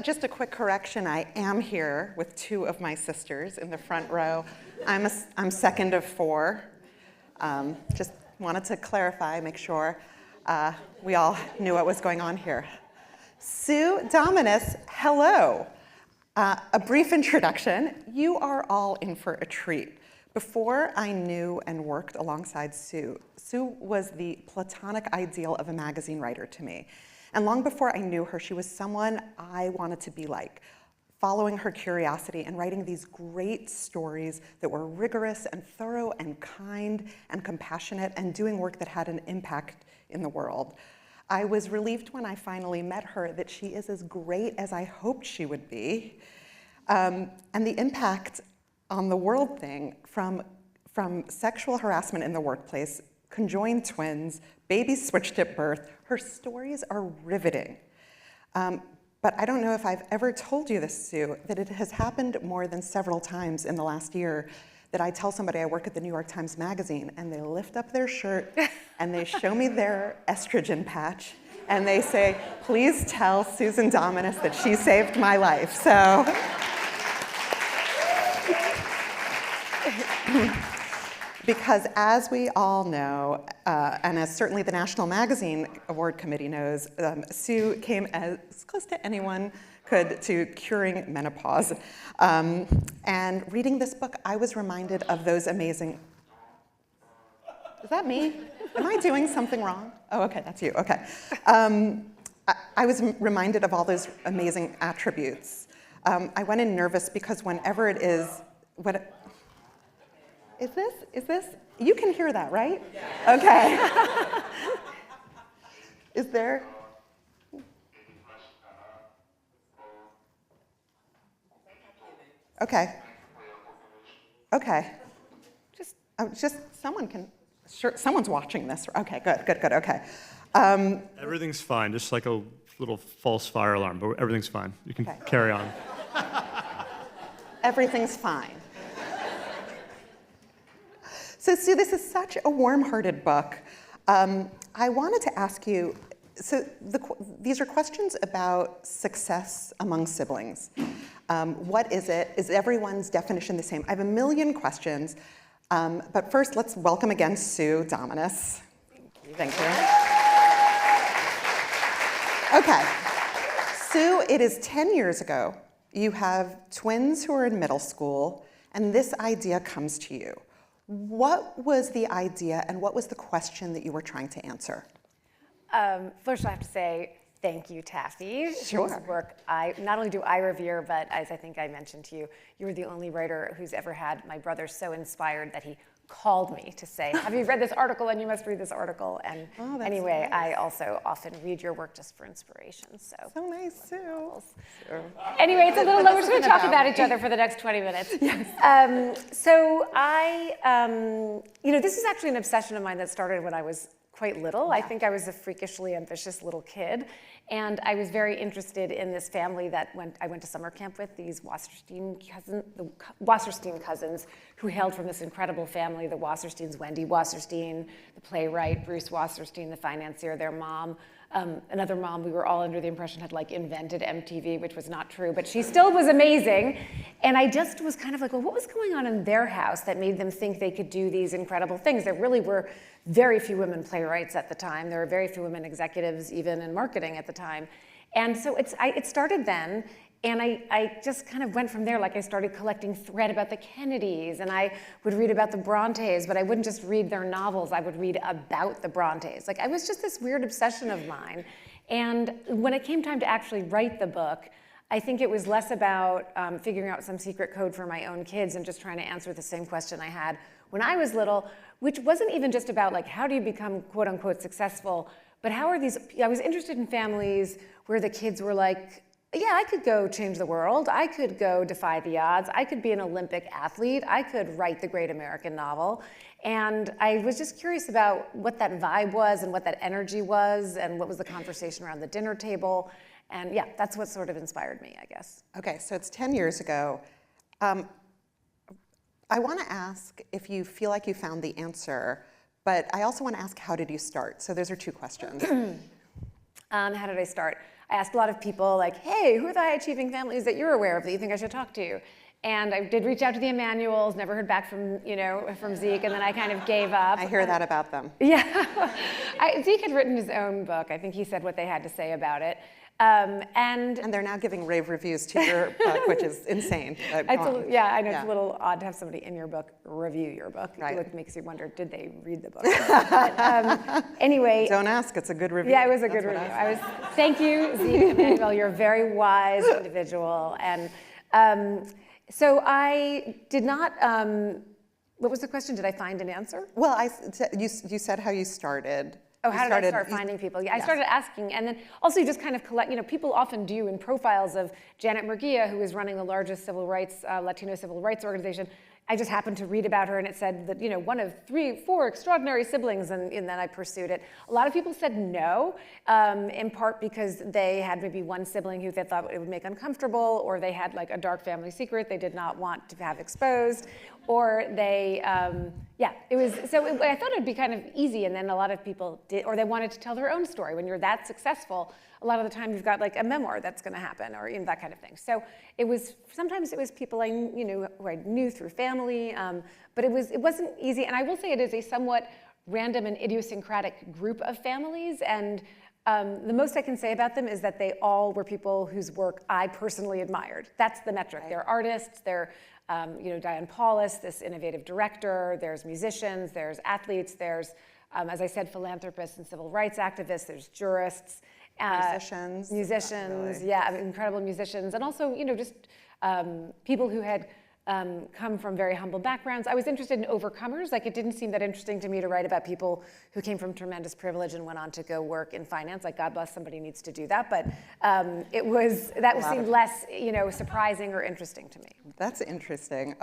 just a quick correction. I am here with two of my sisters in the front row. I'm second of four. Just wanted to clarify, make sure we all knew what was going on here. Sue Dominus, hello. A brief introduction. You are all in for a treat. Before I knew and worked alongside Sue, Sue was the platonic ideal of a magazine writer to me. And long before I knew her, she was someone I wanted to be like, following her curiosity and writing these great stories that were rigorous and thorough and kind and compassionate and doing work that had an impact in the world. I was relieved when I finally met her that she is as great as I hoped she would be. And the impact on the world thing, from sexual harassment in the workplace, conjoined twins, babies switched at birth, her stories are riveting. But I don't know if I've ever told you this, Sue, that it has happened more than several times in the last year that I tell somebody I work at the New York Times Magazine, and they lift up their shirt and they show me their estrogen patch, and they say, please tell Susan Dominus that she saved my life. So. Because as we all know, and as certainly the National Magazine Award Committee knows, Sue came as close to anyone could to curing menopause. And reading this book, I was reminded of those amazing... Is that me? Am I doing something wrong? Oh, okay, that's you, okay. I was reminded of all those amazing attributes. I went in nervous because whenever it is... Is this? You can hear that, right? Yeah. Okay. Is there? Okay. Okay. Just someone can, sure, someone's watching this. Okay, good, okay. Everything's fine, just like a little false fire alarm, but everything's fine. You can carry on. Everything's fine. So Sue, this is such a warm-hearted book. I wanted to ask you, so these are questions about success among siblings. What is it? Is everyone's definition the same? I have a million questions, but first let's welcome again Sue Dominus. Thank you. Okay, Sue, it is 10 years ago. You have twins who are in middle school, and this idea comes to you. What was the idea and what was the question that you were trying to answer? First, I have to say thank you, Taffy. Sure. Whose work not only do I revere, but as I think I mentioned to you, you were the only writer who's ever had my brother so inspired that he called me to say, have you read this article? And you must read this article. And anyway, nice. I also often read your work just for inspiration. So nice, Sue. Anyway, it's a little low. We're just going to talk about each other for the next 20 minutes. Yes. So this is actually an obsession of mine that started when I was quite little. Yeah. I think I was a freakishly ambitious little kid. And I was very interested in this family that I went to summer camp with, these Wasserstein cousins, who hailed from this incredible family, the Wassersteins, Wendy Wasserstein, the playwright, Bruce Wasserstein, the financier, their mom, another mom we were all under the impression had invented MTV, which was not true, but she still was amazing. And I just was kind of like, well, what was going on in their house that made them think they could do these incredible things? There really were very few women playwrights at the time. There were very few women executives, even in marketing at the time. And so it started then, and I just kind of went from there. I started collecting thread about the Kennedys, and I would read about the Brontes, but I wouldn't just read their novels, I would read about the Brontes. I was just this weird obsession of mine. And when it came time to actually write the book, I think it was less about figuring out some secret code for my own kids and just trying to answer the same question I had when I was little, which wasn't even just about how do you become quote unquote successful, but how are these, I was interested in families where the kids were yeah, I could go change the world. I could go defy the odds. I could be an Olympic athlete. I could write the great American novel. And I was just curious about what that vibe was and what that energy was and what was the conversation around the dinner table. And yeah, that's what sort of inspired me, I guess. Okay, so it's 10 years ago. I want to ask if you feel like you found the answer, but I also want to ask, how did you start? So those are two questions. How did I start? I asked a lot of people, like, hey, who are the high-achieving families that you're aware of that you think I should talk to? And I did reach out to the Emanuels, never heard back from, from Zeke, and then I kind of gave up. I hear that about them. Yeah. Zeke had written his own book. I think he said what they had to say about it. And they're now giving rave reviews to your book, which is insane. I know it's a little odd to have somebody in your book review your book. Right. It makes you wonder, did they read the book? But, anyway. Don't ask, it's a good review. Yeah, it was a good review. Thank you, Zeke Emanuel. You're a very wise individual. And so I did not, what was the question? Did I find an answer? Well, you said how you started. Oh, how did I start finding people? Yeah, I started asking, and then also you just kind of collect, people often do in profiles of Janet Murguia, who is running the largest Latino civil rights organization. I just happened to read about her, and it said that, one of 4 extraordinary siblings, and then I pursued it. A lot of people said no, in part because they had maybe one sibling who they thought it would make uncomfortable, or they had like a dark family secret they did not want to have exposed, or they, I thought it'd be kind of easy, and then a lot of people did, or they wanted to tell their own story. When you're that successful, a lot of the time you've got like a memoir that's going to happen, or that kind of thing. So sometimes it was people who I knew through family, but it wasn't easy. And I will say it is a somewhat random and idiosyncratic group of families, and the most I can say about them is that they all were people whose work I personally admired. That's the metric. Right. They're artists. They're Diane Paulus, this innovative director. There's musicians. There's athletes. There's, as I said, philanthropists and civil rights activists. There's jurists. Musicians, yeah, incredible musicians, and also, just people who had come from very humble backgrounds. I was interested in overcomers. Like, it didn't seem that interesting to me to write about people who came from tremendous privilege and went on to go work in finance. Like, God bless, somebody needs to do that. But seemed less, surprising or interesting to me. That's interesting.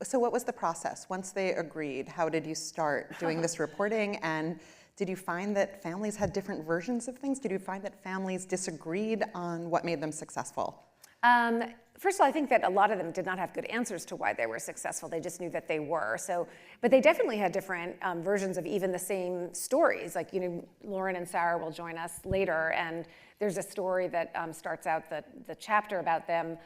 So what was the process? Once they agreed, how did you start doing this reporting? And did you find that families had different versions of things? Did you find that families disagreed on what made them successful? First of all, I think that a lot of them did not have good answers to why they were successful. They just knew that they were. But they definitely had different versions of even the same stories. Like, Lauren and Sarah will join us later, and there's a story that starts out the chapter about them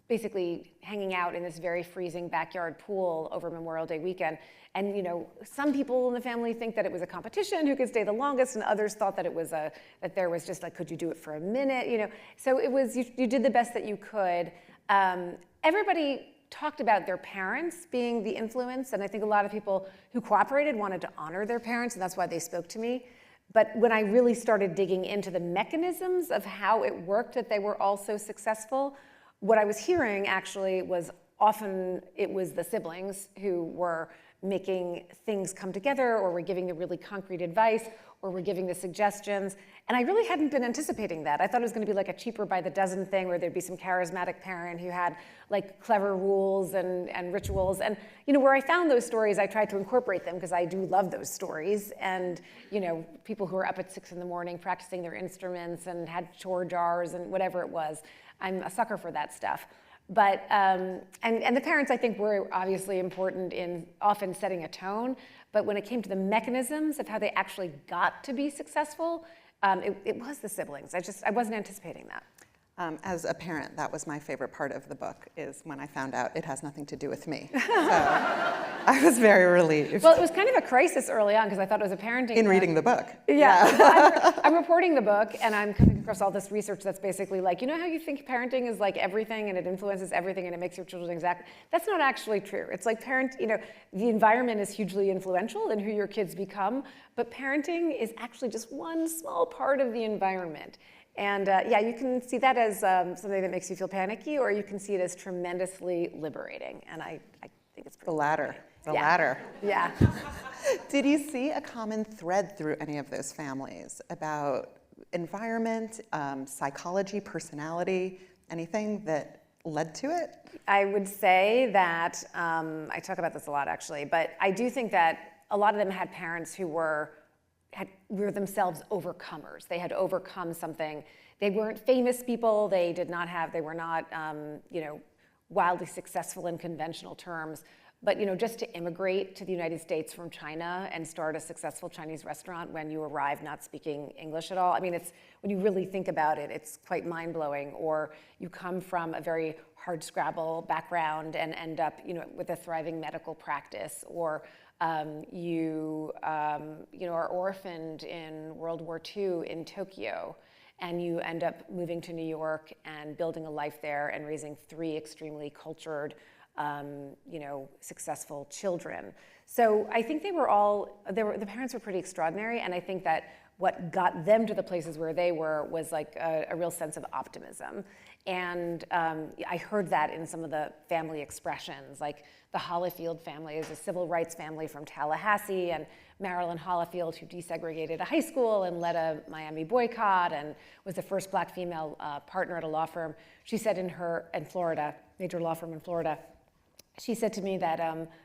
basically hanging out in this very freezing backyard pool over Memorial Day weekend. And some people in the family think that it was a competition who could stay the longest, and others thought that it was that there was just like, could you do it for a minute? So it was you did the best that you could. Everybody talked about their parents being the influence, and I think a lot of people who cooperated wanted to honor their parents, and that's why they spoke to me. But when I really started digging into the mechanisms of how it worked that they were all so successful, what I was hearing actually was often it was the siblings who were making things come together, or were giving the really concrete advice, or were giving the suggestions. And I really hadn't been anticipating that. I thought it was going to be like a cheaper by the dozen thing, where there'd be some charismatic parent who had like clever rules and rituals. And where I found those stories, I tried to incorporate them, because I do love those stories. And people who are up at 6 a.m. practicing their instruments and had chore jars and whatever it was. I'm a sucker for that stuff. But, and the parents, I think, were obviously important in often setting a tone. But when it came to the mechanisms of how they actually got to be successful, it was the siblings. I wasn't anticipating that. As a parent, that was my favorite part of the book, is when I found out it has nothing to do with me. So I was very relieved. Well, it was kind of a crisis early on, because I thought it was a parenting In book. reading the book. Yeah. Well, I'm reporting the book, and I'm coming across all this research that's basically like, how you think parenting is like everything, and it influences everything, and it makes your children exact. That's not actually true. It's like the environment is hugely influential in who your kids become, but parenting is actually just one small part of the environment. And you can see that as something that makes you feel panicky, or you can see it as tremendously liberating. And I think it's pretty The latter. The yeah. latter. Yeah. Did you see a common thread through any of those families about environment, psychology, personality, anything that led to it? I would say that, I talk about this a lot actually, but I do think that a lot of them had parents who were themselves overcomers. They had overcome something. They weren't famous people. They were not, wildly successful in conventional terms, But just to immigrate to the United States from China and start a successful Chinese restaurant when you arrive not speaking English at all, I mean, it's, when you really think about it, it's quite mind-blowing. Or you come from a very hardscrabble background and end up, with a thriving medical practice, or you are orphaned in World War II in Tokyo, and you end up moving to New York and building a life there and raising 3 extremely cultured, successful children. So I think the parents were pretty extraordinary, and I think that what got them to the places where they were was like a real sense of optimism. And I heard that in some of the family expressions, like the Hollifield family is a civil rights family from Tallahassee, and Marilyn Hollifield, who desegregated a high school and led a Miami boycott and was the first Black female partner at a law firm. She said in Florida, major law firm in Florida, she said to me that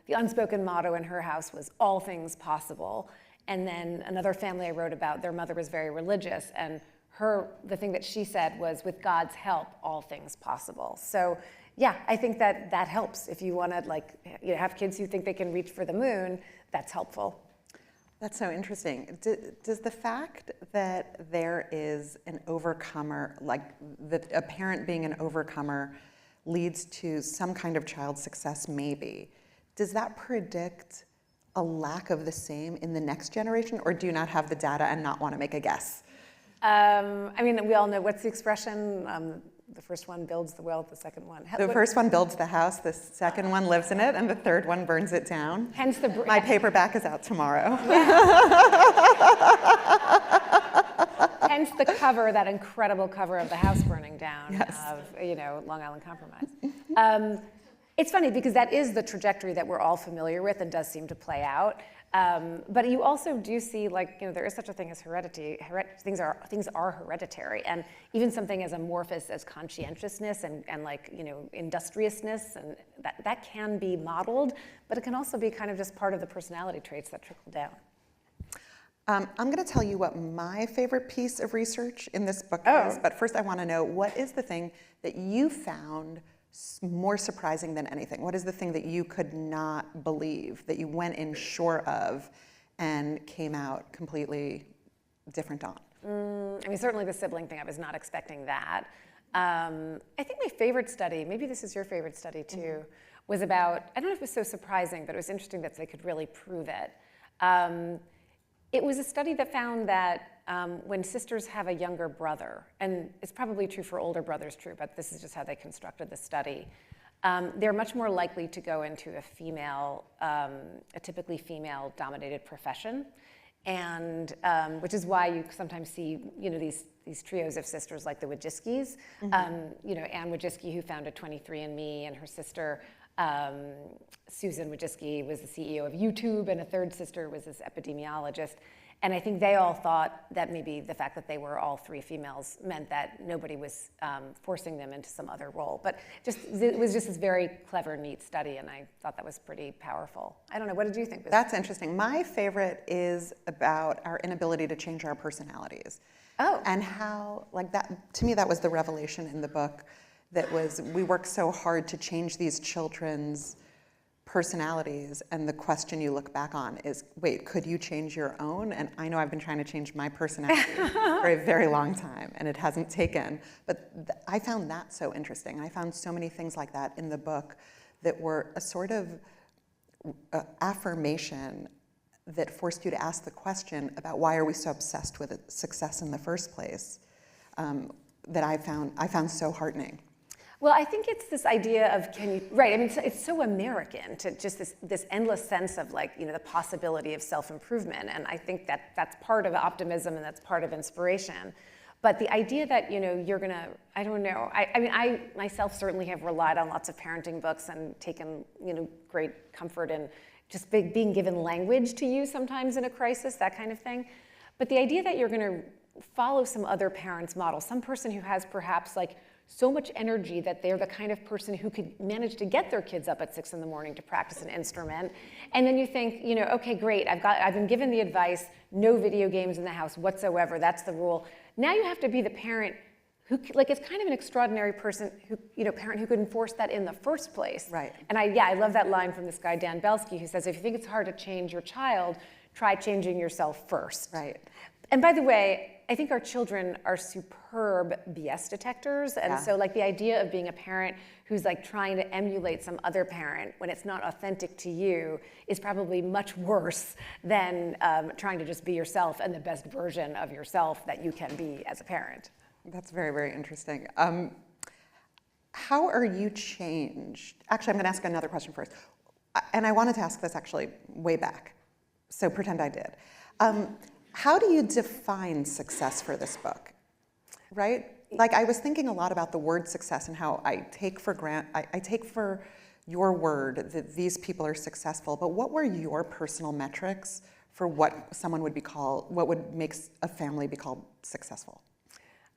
the unspoken motto in her house was all things possible. And then another family I wrote about, their mother was very religious, and the thing that she said was, with God's help, all things possible. So yeah, I think that helps. If you want to have kids who think they can reach for the moon, that's helpful. That's so interesting. Does the fact that there is an overcomer, a parent being an overcomer, leads to some kind of child success, maybe, does that predict a lack of the same in the next generation, or do you not have the data and not want to make a guess? I mean, we all know, what's the expression? The first one builds the world, the second one. The first one builds the house, the second one lives in it, and the third one burns it down. Hence my paperback is out tomorrow. Hence the cover, that incredible cover of the house burning down, yes. Of Long Island Compromise. It's funny because that is the trajectory that we're all familiar with and does seem to play out. But you also do see, there is such a thing as heredity. Things are hereditary, and even something as amorphous as conscientiousness and industriousness, and that can be modeled, but it can also be kind of just part of the personality traits that trickle down. I'm going to tell you what my favorite piece of research in this book is, but first I want to know, what is the thing that you found more surprising than anything? What is the thing that you could not believe, that you went in sure of and came out completely different on? I mean, certainly the sibling thing, I was not expecting that. I think my favorite study, maybe this is your favorite study too, was about, I don't know if it was so surprising, but it was interesting that they could really prove it. It was a study that found that when sisters have a younger brother, and it's probably true for older brothers too, but this is just how they constructed the study, they're much more likely to go into a typically female-dominated profession, and which is why you sometimes see these trios of sisters like the Wojcicki's. Anne Wojcicki, who founded 23andMe, and her sister Susan Wojcicki was the CEO of YouTube, and a third sister was this epidemiologist. And I think they all thought that maybe the fact that they were all 3 females meant that nobody was forcing them into some other role. But it was just this very clever, neat study, and I thought that was pretty powerful. I don't know, what did you think? That's interesting. My favorite is about our inability to change our personalities. Oh. And how, that, to me, that was the revelation in the book. That was, we work so hard to change these children's personalities, and the question you look back on is, wait, could you change your own? And I know I've been trying to change my personality for a very long time, and it hasn't taken. But I found that so interesting. I found so many things like that in the book that were a sort of affirmation that forced you to ask the question about why are we so obsessed with success in the first place, that I found so heartening. Well, I think it's this idea of right, I mean, it's so American to just this endless sense of the possibility of self-improvement, and I think that's part of optimism and that's part of inspiration. But the idea that, you're gonna, I don't know, I mean, I myself certainly have relied on lots of parenting books and taken, great comfort in just being given language to use sometimes in a crisis, that kind of thing. But the idea that you're gonna follow some other parent's model, some person who has perhaps so much energy that they're the kind of person who could manage to get their kids up at 6 in the morning to practice an instrument. And then you think, okay, great, I've been given the advice, no video games in the house whatsoever, that's the rule. Now you have to be the parent who is kind of an extraordinary person who, parent who could enforce that in the first place. Right. And I love that line from this guy, Dan Belsky, who says, if you think it's hard to change your child, try changing yourself first. Right. And by the way, I think our children are superb BS detectors. And so the idea of being a parent who's trying to emulate some other parent when it's not authentic to you is probably much worse than trying to just be yourself and the best version of yourself that you can be as a parent. That's very, very interesting. How are you changed? Actually, I'm going to ask another question first. And I wanted to ask this actually way back. So pretend I did. How do you define success for this book, right? I was thinking a lot about the word success and how I take for your word that these people are successful, but what were your personal metrics for what would make a family be called successful?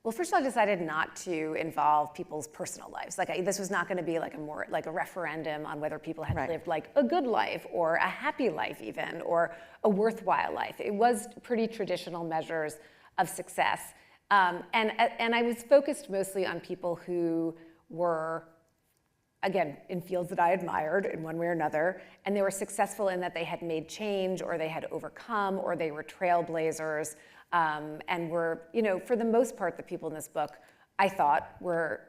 Well, first of all, I decided not to involve people's personal lives. This was not going to be a referendum on whether people had lived a good life or a happy life even, or a worthwhile life. It was pretty traditional measures of success. And I was focused mostly on people who were, again, in fields that I admired in one way or another, and they were successful in that they had made change, or they had overcome, or they were trailblazers. And were, for the most part, the people in this book, I thought, were,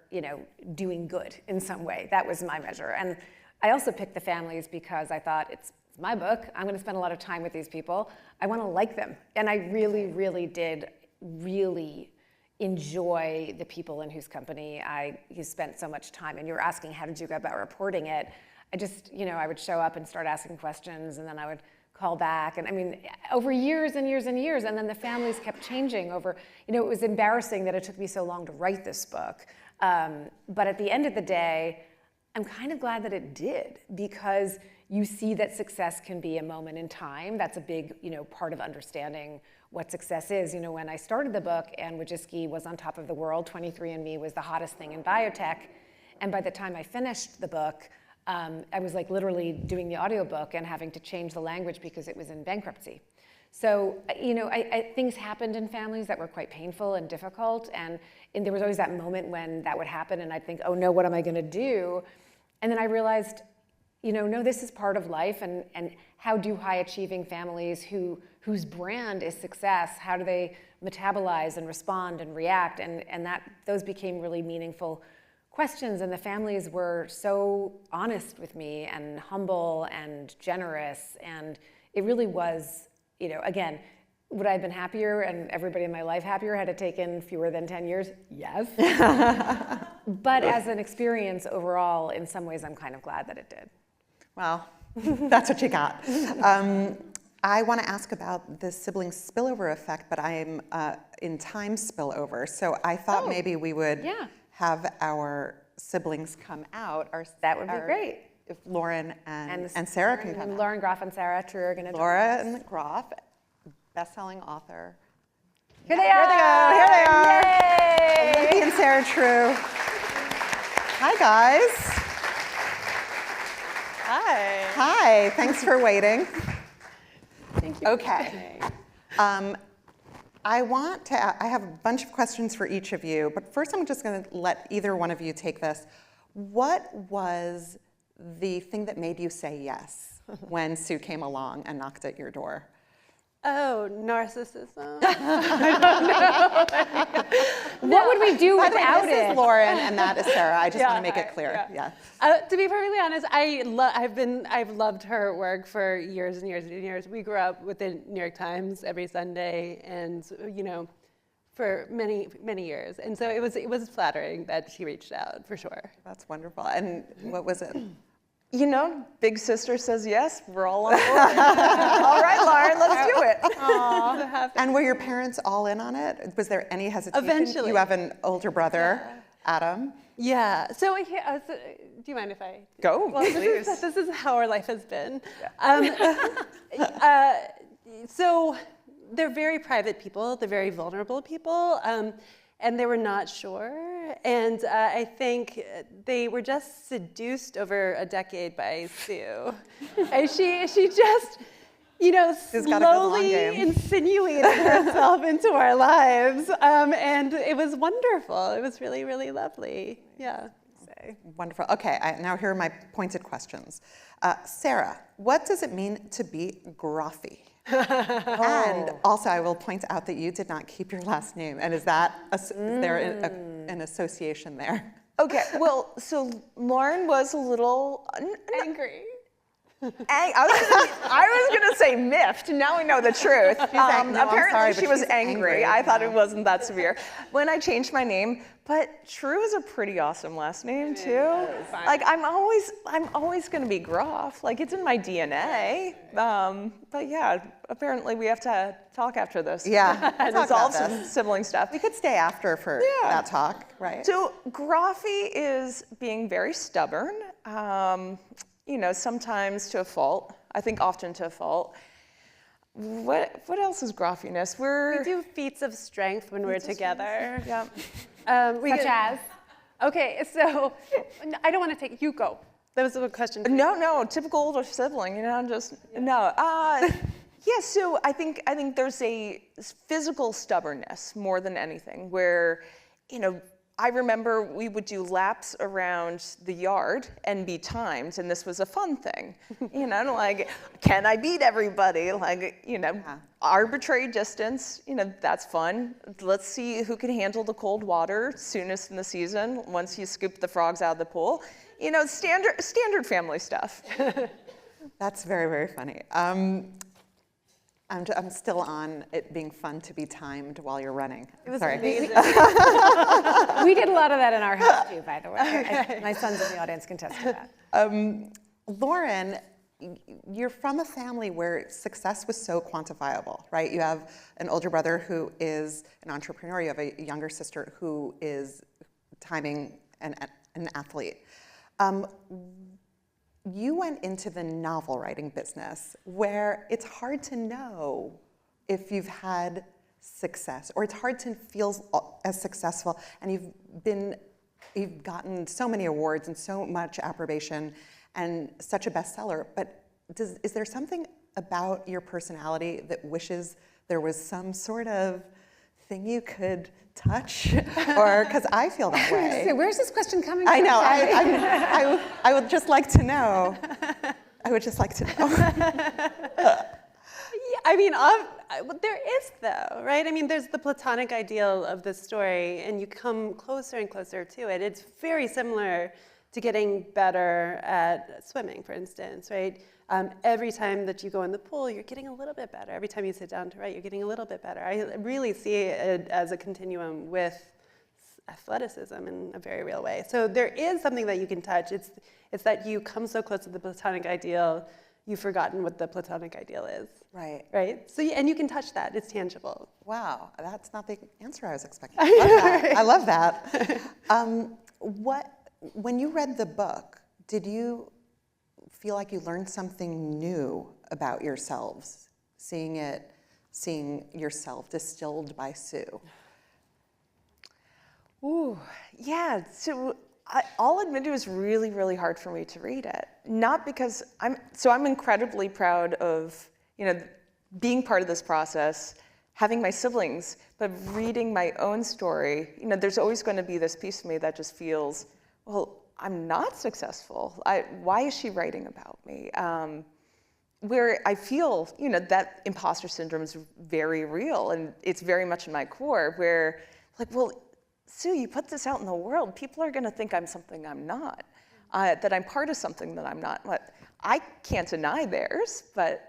doing good in some way. That was my measure. And I also picked the families because I thought, it's my book. I'm going to spend a lot of time with these people. I want to like them. And I really, really did enjoy the people in whose company I spent so much time. And you were asking, how did you go about reporting it? I just, I would show up and start asking questions, and then I would call back. And over years and years and years, and then the families kept changing over, it was embarrassing that it took me so long to write this book. But at the end of the day, I'm kind of glad that it did, because you see that success can be a moment in time. That's a big, part of understanding what success is. When I started the book, Anne Wojcicki was on top of the world. 23andMe was the hottest thing in biotech. And by the time I finished the book, I was literally doing the audiobook and having to change the language because it was in bankruptcy. So, things happened in families that were quite painful and difficult. And there was always that moment when that would happen, and I'd think, oh no, what am I going to do? And then I realized, no, this is part of life. And how do high-achieving families whose brand is success, how do they metabolize and respond and react? And those became really meaningful questions, and the families were so honest with me and humble and generous, and it really was, again, would I have been happier and everybody in my life happier had it taken fewer than 10 years? Yes. But as an experience overall, in some ways, I'm kind of glad that it did. Well, that's what you got. I want to ask about the sibling spillover effect, but I'm in time spillover, so I thought maybe we would have our siblings come out. That would be great. If Lauren and Sarah can come out. Lauren Groff and Sarah True are going to Lauren Groff, bestselling author. Here they are. Here they are. Yay! Olympian Sarah True. Hi, guys. Hi. Hi. Thanks for waiting. Thank you. Okay. I have a bunch of questions for each of you, but first I'm just going to let either one of you take this. What was the thing that made you say yes when Sue came along and knocked at your door? Oh, narcissism. What would we do By the way, without this it? is Lauren and that is Sarah. I just want to make it clear. Yeah. To be perfectly honest, I've loved her work for years and years and years. We grew up with the New York Times every Sunday, and for many, many years. And so it was flattering that she reached out, for sure. That's wonderful. And what was it? Big sister says yes, we're all on board. All right, Lauren, let's do it. Aww. And were your parents all in on it? Was there any hesitation? Eventually. You have an older brother, Adam. Yeah. So, do you mind if I Go, Well, please. This is how our life has been. Yeah. So they're very private people. They're very vulnerable people. And they were not sure. And I think they were just seduced over a decade by Sue. And she just, Who's got a good long slowly game? insinuated herself into our lives. And it was wonderful. It was really, really lovely. Yeah. Wonderful. Okay, now here are my pointed questions. Sarah, what does it mean to be Groffy? And also, I will point out that you did not keep your last name. And is there an association there? Okay, well, so Lauren was a little Angry. I was gonna say miffed. Now we know the truth. Apparently sorry, she but was she's angry. angry. I thought it wasn't that severe when I changed my name. But True is a pretty awesome last name too. Like I'm always gonna be Groff. Like it's in my DNA. But yeah, apparently we have to talk after this. Yeah, and talk resolve about some this. sibling stuff. We could stay after for that talk, right? So Groffy is being very stubborn. Sometimes to a fault. I think often to a fault. What else is groffiness? We do feats of strength when we're together. Yeah. Such as? Okay, so I don't want to take, you go. That was a question. No, typical older sibling, no. Yeah, so I think there's a physical stubbornness more than anything where, I remember we would do laps around the yard and be timed, and this was a fun thing. Like, can I beat everybody? Like, arbitrary distance, that's fun. Let's see who can handle the cold water soonest in the season once you scoop the frogs out of the pool. Standard family stuff. That's very, very funny. I'm still on it being fun to be timed while you're running. It was Sorry. amazing. We did a lot of that in our house too, by the way. My sons in the audience can attest to that. Lauren, you're from a family where success was so quantifiable, right? You have an older brother who is an entrepreneur. You have a younger sister who is timing an athlete. You went into the novel writing business where it's hard to know if you've had success, or it's hard to feel as successful, and you've gotten so many awards and so much approbation and such a bestseller, but is there something about your personality that wishes there was some sort of thing you could touch? Or, because I feel that way. So where's this question coming from? I know, I would just like to know. I would just like to know. Yeah, I mean, there is though, right? I mean, there's the platonic ideal of the story, and you come closer and closer to it. It's very similar to getting better at swimming, for instance, right? Every time that you go in the pool, you're getting a little bit better. Every time you sit down to write, you're getting a little bit better. I really see it as a continuum with athleticism in a very real way. So there is something that you can touch. It's that you come so close to the platonic ideal, you've forgotten what the platonic ideal is. Right. Right? So, and you can touch that. It's tangible. Wow, that's not the answer I was expecting. I love that. When you read the book, did you feel like you learned something new about yourselves, seeing yourself distilled by Sue? Ooh, yeah. So I'll admit it was really, really hard for me to read it. Not because I'm incredibly proud of, being part of this process, having my siblings, but reading my own story, there's always going to be this piece of me that just feels, well, I'm not successful. Why is she writing about me? Where I feel, that imposter syndrome is very real, and it's very much in my core, where, like, well, Sue, you put this out in the world, people are gonna think I'm something I'm not, that I'm part of something that I'm not. I can't deny theirs, but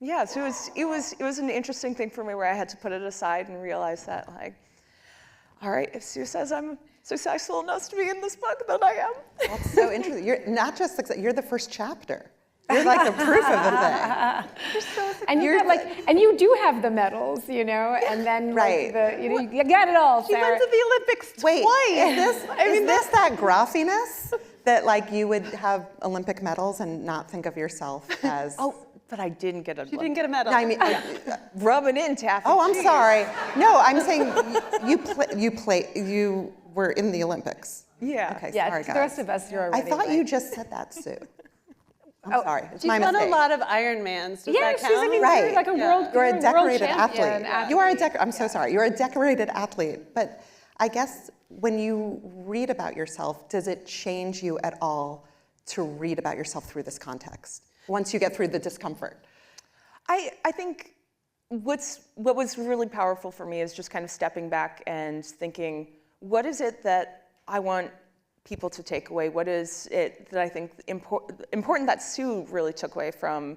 yeah, so it was an interesting thing for me where I had to put it aside and realize that, like, all right, if Sue says I'm successful enough to be in this book, then I am. That's so interesting. You're not just success, you're the first chapter. You're like the proof of the thing. And you do have the medals, and then Right. you got it all, She Sarah. went to the Olympics Wait, twice. is this that groffiness that like you would have Olympic medals and not think of yourself as? Oh, but I didn't get a She didn't get a medal. No, I mean, rubbing in Taffy. oh, I'm sorry. No, I'm saying you were in the Olympics. Yeah. Okay, Yeah, sorry, to guys. the rest of us, you're I already thought right. you just said that, Sue. I'm sorry, it's She's my done mistake. a lot of Ironmans. Does Yeah, that she's, count? I mean, Right. you're like a world, You're a world decorated champion athlete. You are I'm so sorry. You're a decorated athlete. But I guess when you read about yourself, does it change you at all to read about yourself through this context once you get through the discomfort? I think what was really powerful for me is just kind of stepping back and thinking, what is it that I want people to take away? What is it that I think important that Sue really took away from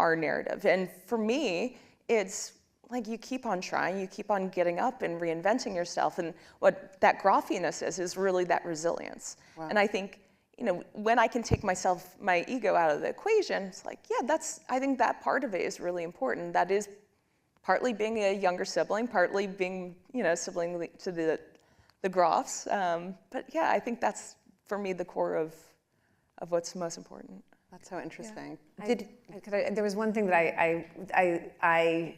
our narrative? And for me, it's like you keep on trying, you keep on getting up and reinventing yourself. And what that groffiness is really that resilience. Wow. And I think, when I can take my ego out of the equation, it's like, yeah, I think that part of it is really important. That is partly being a younger sibling, partly being, sibling to the Groffs. But yeah, I think that's, for me, the core of what's most important. That's so interesting. Yeah. There was one thing that I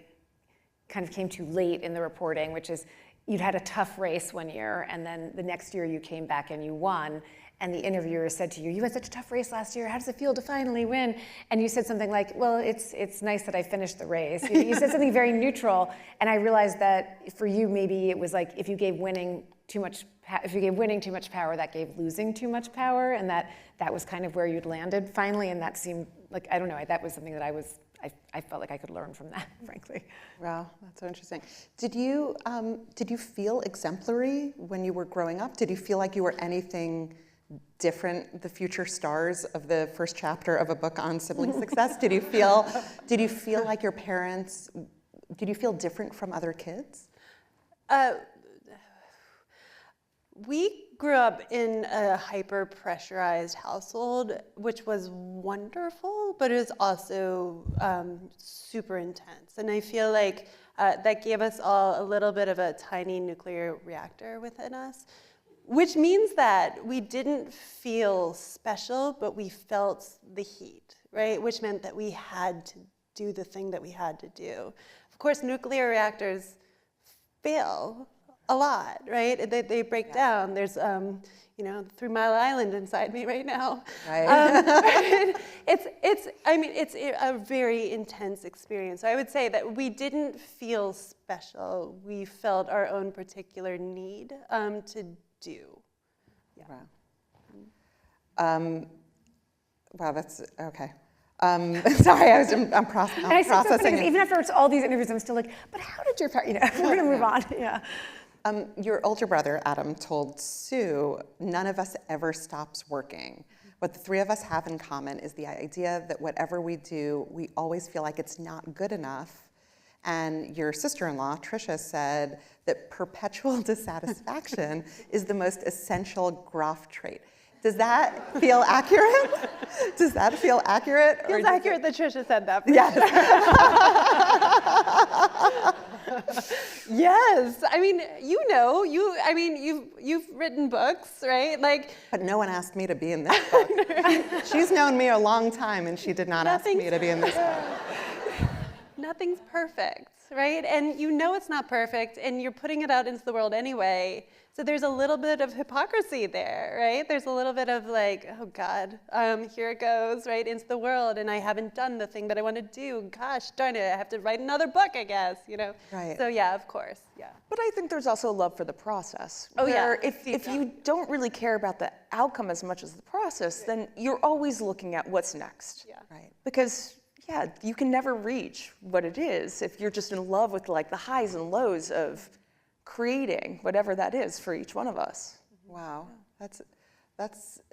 kind of came to late in the reporting, which is you'd had a tough race one year, and then the next year you came back and you won. And the interviewer said to you, "You had such a tough race last year. How does it feel to finally win?" And you said something like, "Well, it's nice that I finished the race." You said something very neutral, and I realized that for you, maybe it was like if you gave winning too much power, that gave losing too much power, and that was kind of where you'd landed finally. And that seemed like, I don't know, that was something that I felt like I could learn from that, frankly. Wow, that's so interesting. Did you feel exemplary when you were growing up? Did you feel like you were anything different, the future stars of the first chapter of a book on sibling success? Did you feel like your parents, did you feel different from other kids? We grew up in a hyper-pressurized household, which was wonderful, but it was also super intense. And I feel like that gave us all a little bit of a tiny nuclear reactor within us, which means that we didn't feel special, but we felt the heat, right? Which meant that we had to do the thing that we had to do. Of course, nuclear reactors fail a lot, right? They break down. There's, 3 Mile Island inside me right now. Right. It's a very intense experience. So I would say that we didn't feel special. We felt our own particular need to do. Yeah. Wow. Wow, that's okay. Sorry, I'm processing. Even after all these interviews, I'm still like, but how did your parents, we're gonna move on, yeah. Your older brother, Adam, told Sue, none of us ever stops working. What the three of us have in common is the idea that whatever we do, we always feel like it's not good enough. And your sister-in-law, Tricia, said that perpetual dissatisfaction is the most essential Groff trait. Does that feel accurate? Does that feel accurate? It feels accurate that Tricia said that. Yes. Yes. I mean, you've written books, right? Like. But no one asked me to be in this book. She's known me a long time, and she did not ask me to be in this book. Nothing's perfect, right? And it's not perfect, and you're putting it out into the world anyway. So there's a little bit of hypocrisy there, right? There's a little bit of like, oh God, here it goes, right, into the world, and I haven't done the thing that I want to do. Gosh, darn it, I have to write another book, I guess, Right. So yeah, of course, yeah. But I think there's also a love for the process. Oh where yeah. If you don't really care about the outcome as much as the process, then you're always looking at what's next. Yeah. Right. Because you can never reach what it is if you're just in love with like the highs and lows of creating whatever that is for each one of us. Wow, that's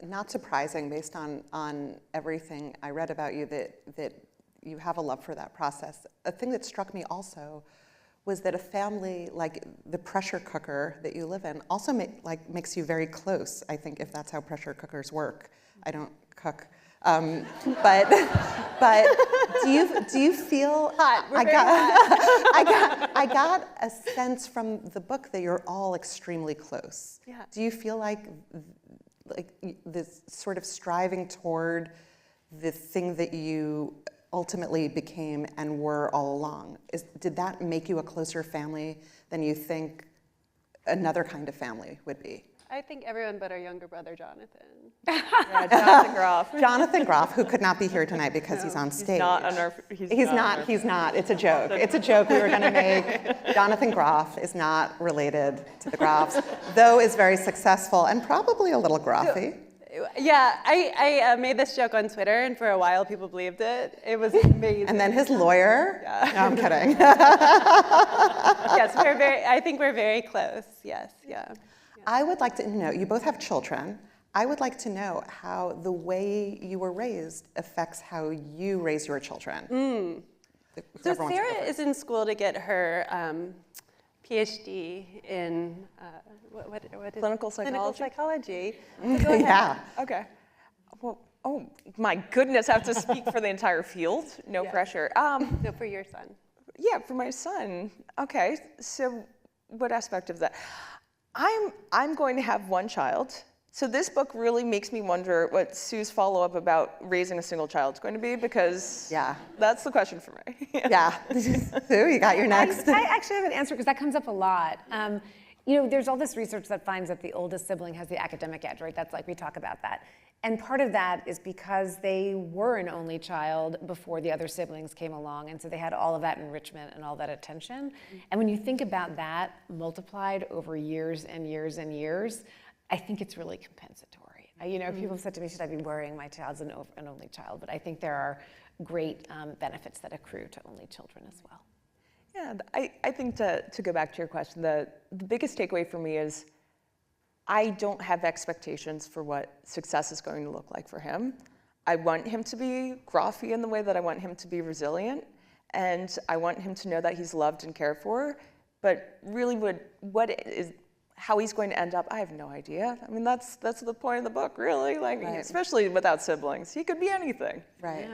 not surprising based on everything I read about you that you have a love for that process. A thing that struck me also was that a family like the pressure cooker that you live in also makes you very close. I think if that's how pressure cookers work. I don't cook. But do you feel hot? I got a sense from the book that you're all extremely close. Yeah. Do you feel like this sort of striving toward the thing that you ultimately became and were all along? Did that make you a closer family than you think another kind of family would be? I think everyone but our younger brother, Jonathan. Yeah, Jonathan Groff. Jonathan Groff, who could not be here tonight because he's on stage. He's not. It's a joke. It's a joke we were going to make. Jonathan Groff is not related to the Groffs, though is very successful and probably a little Groffy. Yeah, I made this joke on Twitter, and for a while people believed it. It was amazing. And then his lawyer. Yeah. No, I'm kidding. Yes, I think we're very close. Yes, yeah. I would like to know, you both have children. I would like to know how the way you were raised affects how you raise your children. So Sarah is in school to get her PhD in what is Clinical psychology? Clinical psychology. Yeah. Okay. Well, oh my goodness, I have to speak for the entire field. No pressure. No, for your son. Yeah, for my son. Okay, so what aspect of that? I'm going to have one child. So this book really makes me wonder what Sue's follow-up about raising a single child is going to be, because that's the question for me. Yeah. Sue, you got your next. I actually have an answer because that comes up a lot. There's all this research that finds that the oldest sibling has the academic edge, right? That's like, we talk about that. And part of that is because they were an only child before the other siblings came along, and so they had all of that enrichment and all that attention. And when you think about that multiplied over years and years and years, I think it's really compensatory. People have said to me, should I be worrying my child's an only child? But I think there are great benefits that accrue to only children as well. Yeah, I think to go back to your question, the biggest takeaway for me is I don't have expectations for what success is going to look like for him. I want him to be Groffy in the way that I want him to be resilient, and I want him to know that he's loved and cared for, but really how he's going to end up, I have no idea. I mean, that's the point of the book, really. Like, especially without siblings, he could be anything. Right.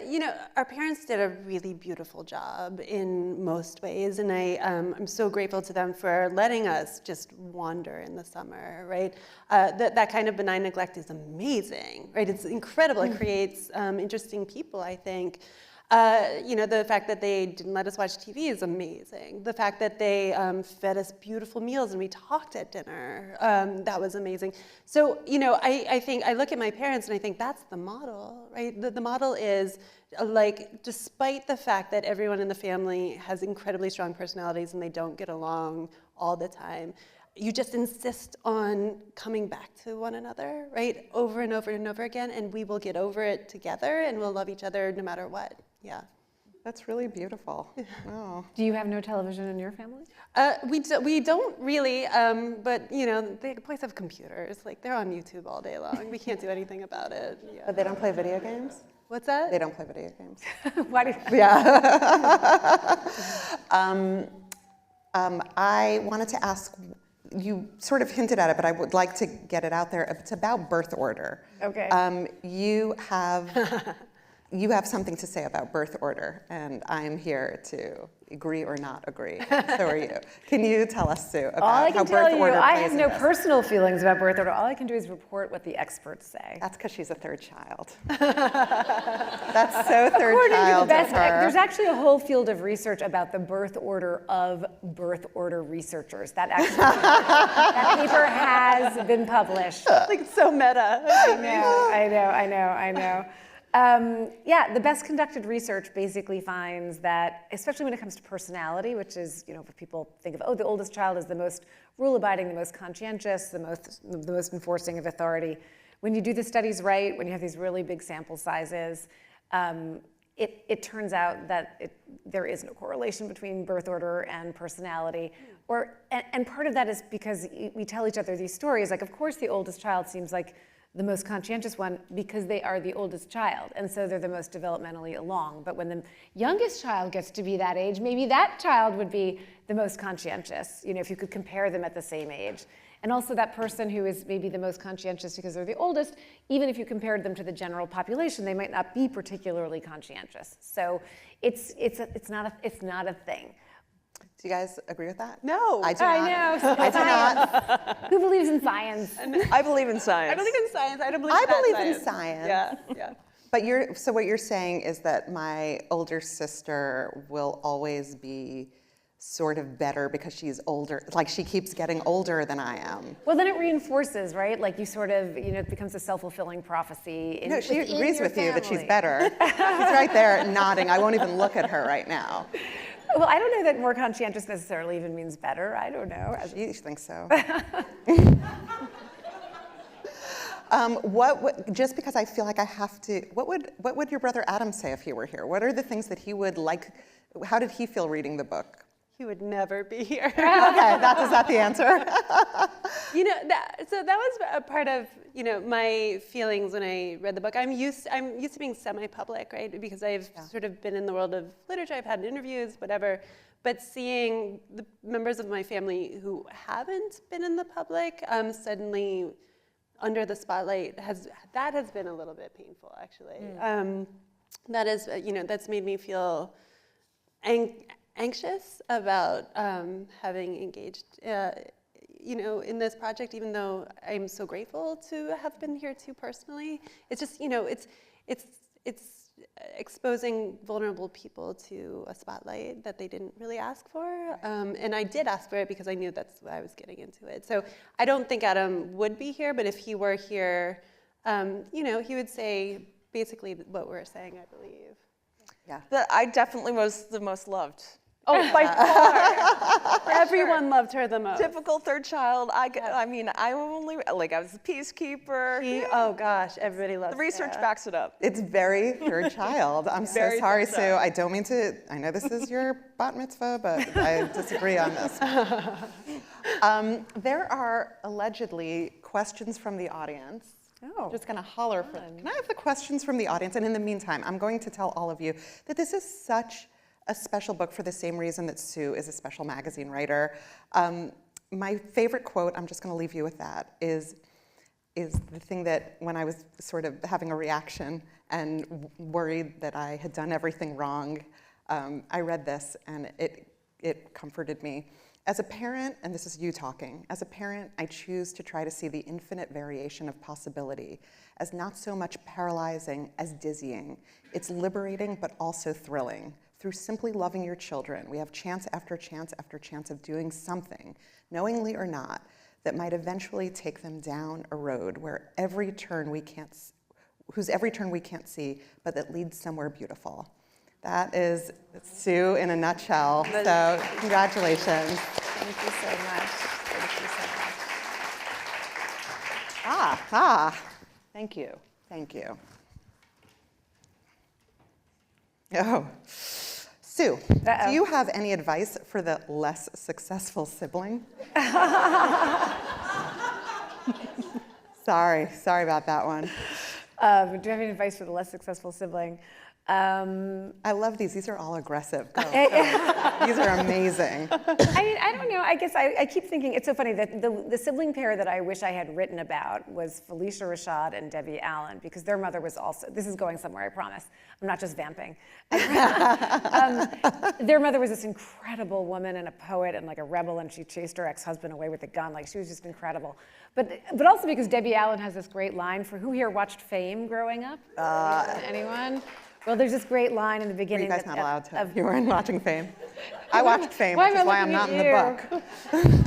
Yeah. Our parents did a really beautiful job in most ways, and I'm so grateful to them for letting us just wander in the summer, right? That kind of benign neglect is amazing, right? It's incredible. It creates interesting people, I think. The fact that they didn't let us watch TV is amazing. The fact that they fed us beautiful meals and we talked at dinner, that was amazing. So, I think I look at my parents and I think that's the model, right? The model is like, despite the fact that everyone in the family has incredibly strong personalities and they don't get along all the time, you just insist on coming back to one another, right? Over and over and over again, and we will get over it together and we'll love each other no matter what. Yeah. That's really beautiful. Oh. Do you have no television in your family? We don't really, but the boys have computers. Like, they're on YouTube all day long. We can't do anything about it. Yeah. But they don't play video games? What's that? They don't play video games. Why do you? Yeah. I wanted to ask, you sort of hinted at it, but I would like to get it out there. It's about birth order. Okay. You have something to say about birth order, and I'm here to agree or not agree. So are you. Can you tell us, Sue, about how birth order plays I have in no this? personal feelings about birth order. All I can do is report what the experts say. That's because she's a third child. That's so third According child to the best, of her. there's actually a whole field of research about the birth order of birth order researchers. That actually, that paper has been published. Like, so meta. I know. The best conducted research basically finds that, especially when it comes to personality, which is, what people think of, the oldest child is the most rule-abiding, the most conscientious, the most enforcing of authority. When you do the studies right, when you have these really big sample sizes, it turns out that there is no correlation between birth order and personality. And part of that is because we tell each other these stories. Like, of course, the oldest child seems like the most conscientious one because they are the oldest child, and so they're the most developmentally along. But when the youngest child gets to be that age, maybe that child would be the most conscientious, if you could compare them at the same age. And also that person who is maybe the most conscientious because they're the oldest, even if you compared them to the general population, they might not be particularly conscientious. So it's not a thing. Do you guys agree with that? No. I do not. I know. I do not. Who believes in science? I believe in science. I believe in science. I don't believe I in that believe in science. Yeah. But so what you're saying is that my older sister will always be sort of better because she's older, like she keeps getting older than I am. Well, then it reinforces, right? Like you sort of, it becomes a self-fulfilling prophecy. No, she within agrees your with you that she's family. better. She's right there nodding. I won't even look at her right now. Well, I don't know that more conscientious necessarily even means better. I don't know. She thinks so. Just because I feel like I have to, what would your brother Adam say if he were here? What are the things that he would like? How did he feel reading the book? He would never be here. Okay, is that the answer? So that was a part of my feelings when I read the book. I'm used to being semi-public, right? Because I've sort of been in the world of literature. I've had interviews, whatever. But seeing the members of my family who haven't been in the public suddenly under the spotlight has been a little bit painful, actually. That is, that's made me feel anxious about having engaged, in this project, even though I'm so grateful to have been here too personally. It's just, it's exposing vulnerable people to a spotlight that they didn't really ask for. And I did ask for it because I knew that's why I was getting into it. So I don't think Adam would be here, but if he were here, he would say basically what we're saying, I believe. Yeah. I definitely was the most loved. Oh, by far. Everyone loved her the most. Typical third child. I mean, I was a peacekeeper. Oh gosh, everybody loves The research Sarah. backs it up. It's very third child. I'm so Very sorry, third Sue. child. I don't mean to, I know this is your bat mitzvah, but I disagree on this. There are allegedly questions from the audience. Oh, I'm just going to holler for them. Can I have the questions from the audience? And in the meantime, I'm going to tell all of you that this is such a special book for the same reason that Sue is a special magazine writer. My favorite quote, I'm just going to leave you with that, is the thing that when I was sort of having a reaction and worried that I had done everything wrong, I read this and it comforted me. As a parent, and this is you talking, as a parent, I choose to try to see the infinite variation of possibility as not so much paralyzing as dizzying. It's liberating, but also thrilling. Through simply loving your children, we have chance after chance after chance of doing something, knowingly or not, that might eventually take them down a road whose every turn we can't see, but that leads somewhere beautiful. That is Sue in a nutshell. So congratulations. thank you so much. Thank you so much. Thank you. Oh, Sue, do you have any advice for the less successful sibling? Sorry about that one. Do you have any advice for the less successful sibling? I love these. These are all aggressive. Go. These are amazing. I mean, I don't know. I guess I keep thinking, it's so funny that the sibling pair that I wish I had written about was Felicia Rashad and Debbie Allen, because their mother was also, this is going somewhere, I promise. I'm not just vamping. Their mother was this incredible woman and a poet and like a rebel, and she chased her ex-husband away with a gun. Like, she was just incredible. But also because Debbie Allen has this great line. For who here watched Fame growing up? Anyone? Well, there's this great line in the beginning. You guys not allowed to. You weren't watching Fame. I watched Fame, Why which am is I why I'm looking not at in the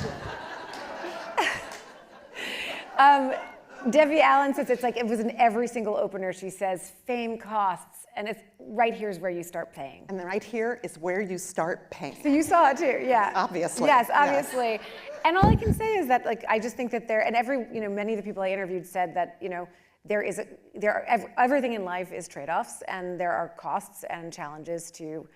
book. Debbie Allen says it's like it was in every single opener. She says fame costs, and it's right here is where you start paying. And then right here is where you start paying. So you saw it too, yeah. Obviously. Yes, obviously. Yes. And all I can say is that, like, I just think that many of the people I interviewed said that, everything in life is trade-offs, and there are costs and challenges to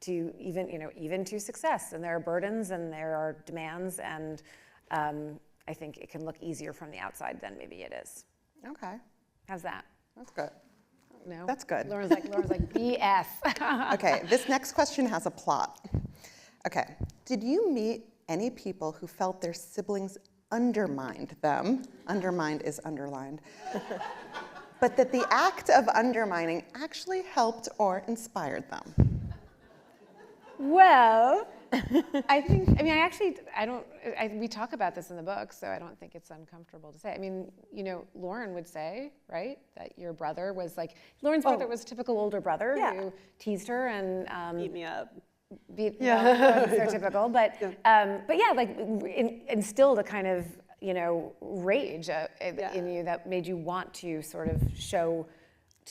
even to success, and there are burdens and there are demands, and I think it can look easier from the outside than maybe it is. Okay. How's that? That's good. No? That's good. Lauren's like BS. Okay, this next question has a plot. Okay, did you meet any people who felt their siblings undermined them? Undermined is underlined. But that the act of undermining actually helped or inspired them? Well, we talk about this in the book, so I don't think it's uncomfortable to say. I mean, Lauren would say, right, that your brother was like, Lauren's brother was a typical older brother who teased her and Beat me up. beat, so typical, but yeah, like instilled a kind of, you know, rage in you that made you want to sort of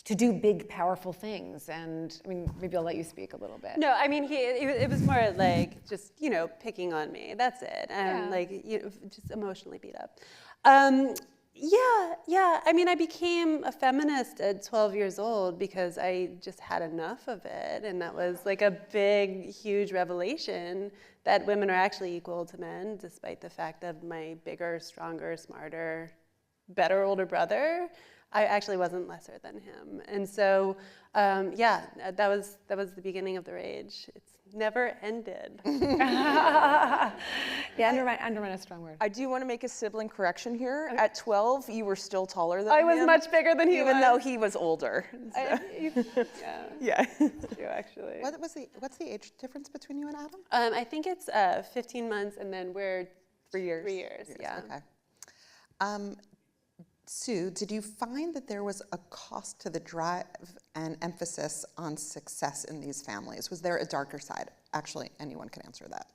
to do big, powerful things. And I mean, maybe I'll let you speak a little bit. No, I mean, it was more like just, you know, picking on me. That's it. And like, you know, just emotionally beat up. Yeah. I mean, I became a feminist at 12 years old because I just had enough of it. And that was like a big, huge revelation that women are actually equal to men, despite the fact of my bigger, stronger, smarter, better older brother. I actually wasn't lesser than him. And so, that was the beginning of the rage. It's never ended. Undermine a strong word. I do want to make a sibling correction here. At 12, you were still taller than I him. was much bigger than he was. Even though he was older. Yeah. True, actually. What's the age difference between you and Adam? I think it's 15 months, and then we're 3 years. 3 years, yeah. Okay. Sue, did you find that there was a cost to the drive and emphasis on success in these families? Was there a darker side? Actually, anyone can answer that.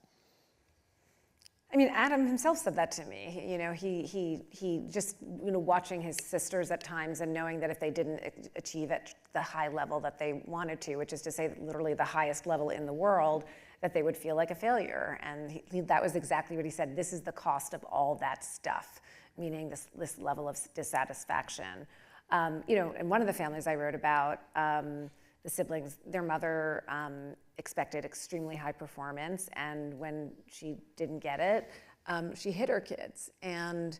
I mean, Adam himself said that to me. You know, he just, you know, watching his sisters at times and knowing that if they didn't achieve at the high level that they wanted to, which is to say literally the highest level in the world, that they would feel like a failure. And that was exactly what he said. This is the cost of all that stuff, meaning this level of dissatisfaction. You know, in one of the families I wrote about, the siblings, their mother expected extremely high performance, and when she didn't get it, she hit her kids. And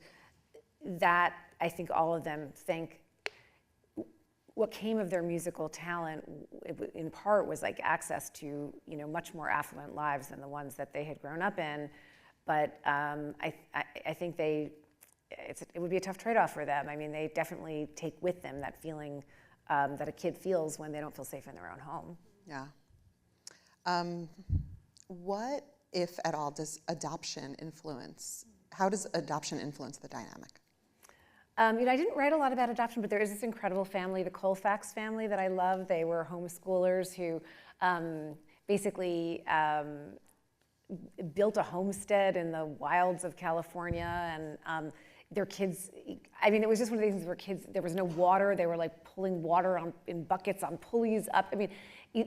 that, I think all of them think, what came of their musical talent, in part, was like access to, you know, much more affluent lives than the ones that they had grown up in. But I think it would be a tough trade-off for them. I mean, they definitely take with them that feeling that a kid feels when they don't feel safe in their own home. Yeah. What, if at all, does adoption influence? How does adoption influence the dynamic? You know, I didn't write a lot about adoption, but there is this incredible family, the Colfax family, that I love. They were homeschoolers who basically built a homestead in the wilds of California, and their kids, I mean, it was just one of these things where kids, there was no water. They were like pulling water in buckets on pulleys up. I mean,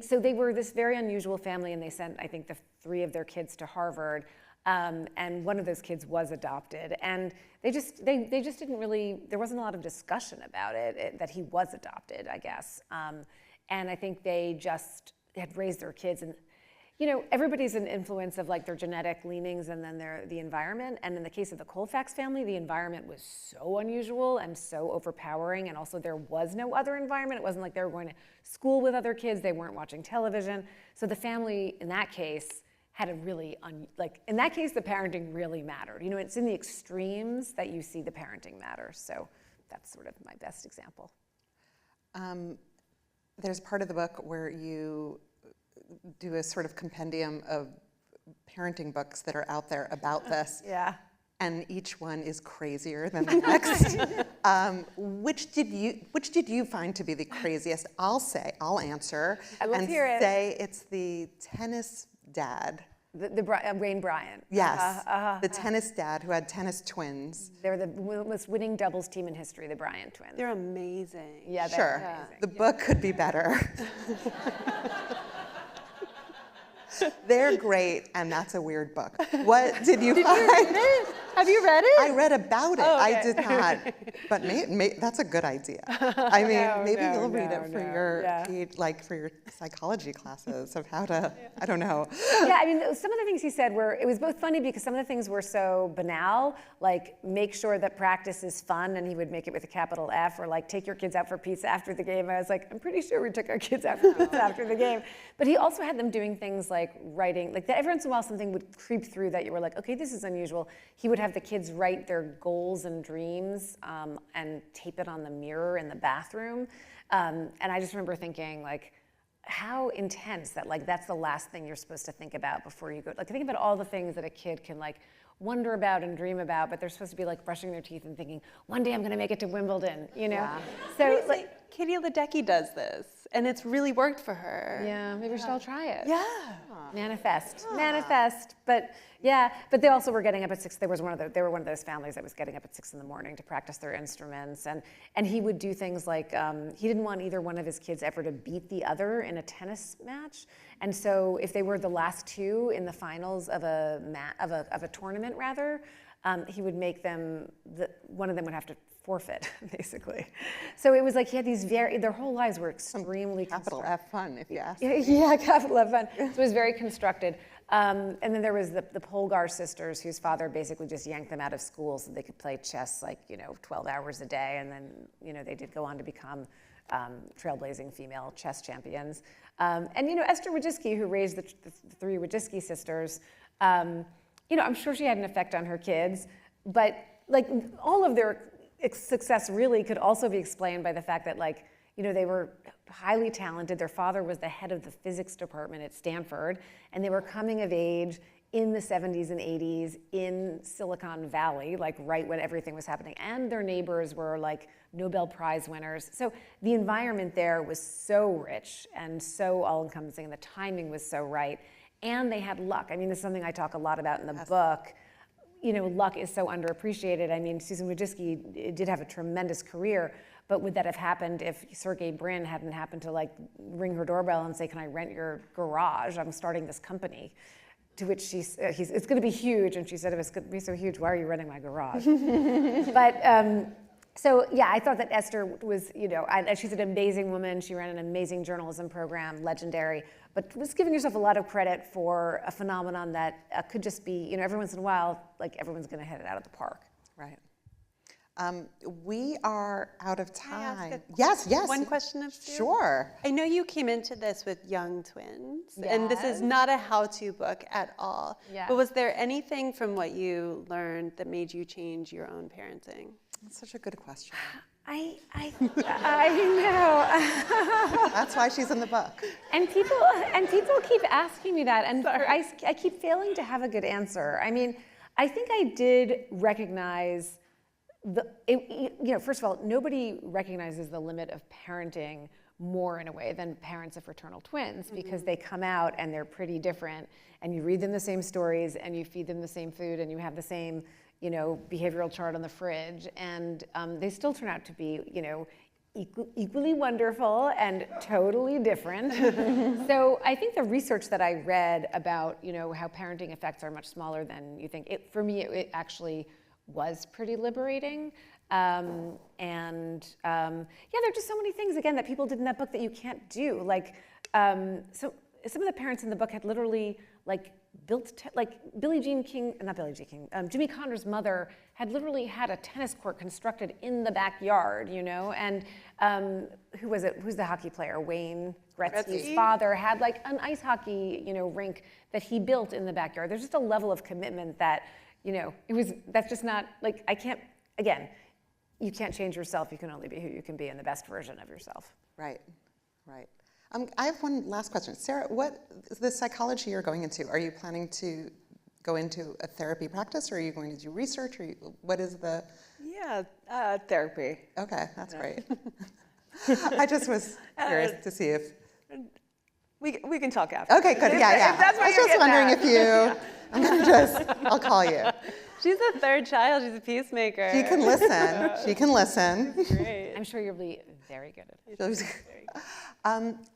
so they were this very unusual family, and they sent, I think, the 3 of their kids to Harvard. And one of those kids was adopted, and they just didn't really, there wasn't a lot of discussion about it that he was adopted, I guess. And I think they just had raised their kids, and you know, everybody's an influence of like their genetic leanings and then the environment. And in the case of the Colfax family, the environment was so unusual and so overpowering, and also there was no other environment. It wasn't like they were going to school with other kids. They weren't watching television. So the family, in that case, had a really, in that case, the parenting really mattered. You know, it's in the extremes that you see the parenting matter. So that's sort of my best example. There's part of the book where you do a sort of compendium of parenting books that are out there about this. Yeah. And each one is crazier than the next. Which did you find to be the craziest? I'll answer. Let's hear it. Say it's the tennis dad. Wayne Bryant. Yes, the tennis dad who had tennis twins. They're the most winning doubles team in history, the Bryant twins. They're amazing. Yeah, Sure, amazing. the book could be better. They're great, and that's a weird book. What did you find? Have you read it? I read about it. Oh, okay. I did not, but that's a good idea. I mean, maybe you'll read it for for your psychology classes of how to. I don't know. Yeah, I mean, some of the things he said it was both funny because some of the things were so banal, like make sure that practice is fun, and he would make it with a capital F, or like take your kids out for pizza after the game. I was like, I'm pretty sure we took our kids out for pizza after the game. But he also had them doing things like writing, like that every once in a while something would creep through that you were like, okay, this is unusual. He would have the kids write their goals and dreams and tape it on the mirror in the bathroom. And I just remember thinking, like, how intense that, like, that's the last thing you're supposed to think about before you go. Like, think about all the things that a kid can, like, wonder about and dream about, but they're supposed to be, like, brushing their teeth and thinking, one day I'm going to make it to Wimbledon, you know? Yeah. So, like, Katie Ledecky does this, and it's really worked for her. Yeah, maybe we should all try it. Yeah. Manifest. But yeah, but they also were getting up at 6. They were one of those families that was getting up at 6 in the morning to practice their instruments. And he would do things like, he didn't want either one of his kids ever to beat the other in a tennis match. And so if they were the last two in the finals of a tournament rather, he would make them, one of them would have to forfeit, basically. So it was like he had these their whole lives were extremely Capital F fun, if you ask. Yeah, capital F fun. So it was very constructed. And then there was the Polgar sisters, whose father basically just yanked them out of school so they could play chess 12 hours a day. And then, they did go on to become trailblazing female chess champions. And Esther Wojcicki, who raised the three Wojcicki sisters, I'm sure she had an effect on her kids, but all of their success really could also be explained by the fact that they were highly talented. Their father was the head of the physics department at Stanford, and they were coming of age in the 70s and 80s in Silicon Valley, right when everything was happening. And their neighbors were Nobel Prize winners. So the environment there was so rich and so all-encompassing, and the timing was so right. And they had luck. I mean, this is something I talk a lot about in the book. Luck is so underappreciated. I mean, Susan Wojcicki did have a tremendous career, but would that have happened if Sergey Brin hadn't happened to ring her doorbell and say, "Can I rent your garage? I'm starting this company." To which it's going to be huge, and she said, "If it's going to be so huge, why are you renting my garage?" But so yeah, I thought that Esther was, she's an amazing woman. She ran an amazing journalism program, legendary, but was giving herself a lot of credit for a phenomenon that could just be, every once in a while, everyone's going to hit it out of the park. Right. We are out of Can I ask time. a Yes. one question of you? Sure. I know you came into this with young twins, and this is not a how-to book at all. Yes. But was there anything from what you learned that made you change your own parenting? That's such a good question. I know. That's why she's in the book. And people keep asking me that, and I keep failing to have a good answer. I mean, I think I did recognize first of all, nobody recognizes the limit of parenting more in a way than parents of fraternal twins, because they come out and they're pretty different, and you read them the same stories, and you feed them the same food, and you have the same behavioral chart on the fridge, and they still turn out to be equally wonderful and totally different. So I think the research that I read about how parenting effects are much smaller than you think, for me it actually was pretty liberating. There are just so many things, again, that people did in that book that you can't do. So some of the parents in the book had literally built, Jimmy Connor's mother had literally had a tennis court constructed in the backyard, and who was it? Who's the hockey player? Wayne Gretzky's father had an ice hockey, rink that he built in the backyard. There's just a level of commitment that, that's just not, you can't change yourself. You can only be who you can be, and the best version of yourself. Right. I have one last question. Sarah, what the psychology you're going into, are you planning to go into a therapy practice, or are you going to do research, or what is the... Yeah, therapy. Okay, that's great. I just was curious to see if... We can talk after. Okay, good, yeah. If that's what I was you're just getting wondering at. if you... I'll call you. She's a third child. She's a peacemaker. She can listen. Great. I'm sure you'll be very good at it.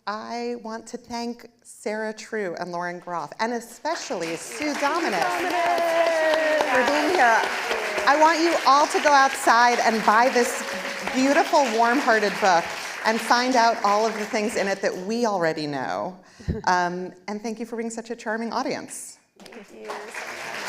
I want to thank Sarah True and Lauren Groff, and especially Sue Dominus for being here. I want you all to go outside and buy this beautiful, warm-hearted book and find out all of the things in it that we already know. And thank you for being such a charming audience. Thank you so much.